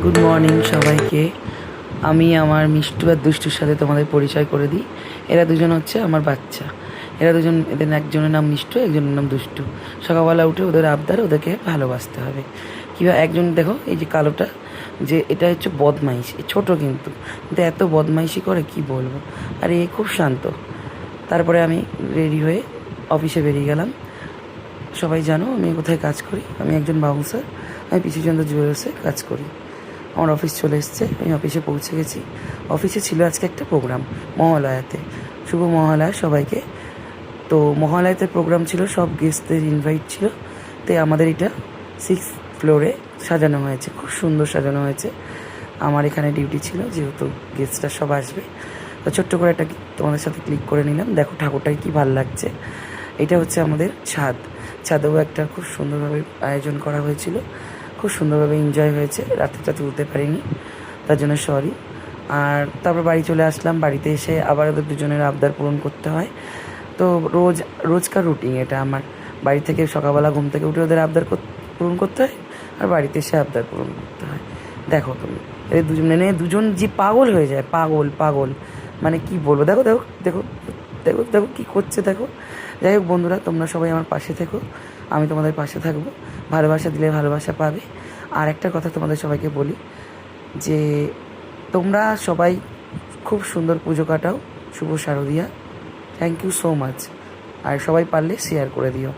Good morning সবাইকে। আমি আমার মিষ্টু আর দুষ্টুর সাথে তোমাদের পরিচয় করে দিই। এরা দুজন হচ্ছে আমার বাচ্চা। এরা দুজন, এদের একজনের নাম মিষ্টু, একজনের নাম দুষ্টু। সকালবেলা উঠে ওদের আবদার, ওদেরকে ভালোবাসতে হবে। কীভাবে একজন দেখো, এই যে কালোটা, যে এটা হচ্ছে বদমাইশ, ছোটো কিন্তু এত বদমাইশি করে কি বলবো। আর এ খুব শান্ত। তারপরে আমি রেডি হয়ে অফিসে বেরিয়ে গেলাম। সবাই জানো আমি কোথায় কাজ করি। আমি একজন বাউন্সার। আমি পিসিচন্দ্র জুয়েলার্সে কাজ করি। আমার অফিস চলে এসছে, আমি অফিসে পৌঁছে গেছি। অফিসে ছিল আজকে একটা প্রোগ্রাম, মহালয়াতে। শুভ মহালয়া সবাইকে। তো মহালয়াতে প্রোগ্রাম ছিল, সব গেস্টদের ইনভাইট ছিল। তাই আমাদের এটা 6th ফ্লোরে সাজানো হয়েছে, খুব সুন্দর সাজানো হয়েছে। আমার এখানে ডিউটি ছিল, যেহেতু গেস্টরা সব আসবে। তো ছোট্ট করে একটা তোমাদের সাথে ক্লিক করে নিলাম। দেখো ঠাকুরটাকে কী ভালো লাগছে। এটা হচ্ছে আমাদের ছাদেও একটা খুব সুন্দরভাবে আয়োজন করা হয়েছিল, খুব সুন্দরভাবে এনজয় হয়েছে। রাত্রিটা তুলতে পারিনি, তার জন্য সরি। আর তারপর বাড়ি চলে আসলাম। বাড়িতে এসে আবার ওদের দুজনের আবদার পূরণ করতে হয়। তো রোজকার রুটিন এটা আমার। বাড়ি থেকে সকালবেলা ঘুম থেকে উঠে ওদের আবদার পূরণ করতে হয়, আর বাড়িতে এসে আবদার পূরণ করতে হয়। দেখো তুমি, এদের দুজন যে পাগল হয়ে যায়, পাগল মানে কি বলবো। দেখো দেখো দেখো দেখো দেখো কী করছে দেখো। যাই হোক বন্ধুরা, তোমরা সবাই আমার পাশে থেকো, আমি তোমাদের পাশে থাকবো। ভালোবাসা দিলে ভালোবাসা পাবে। আর একটা কথা তোমাদের সবাইকে বলি, যে তোমরা সবাই খুব সুন্দর পুজো কাটাও। শুভ শারদিয়া। Thank you so much. আর সবাই পারলে শেয়ার করে দিও।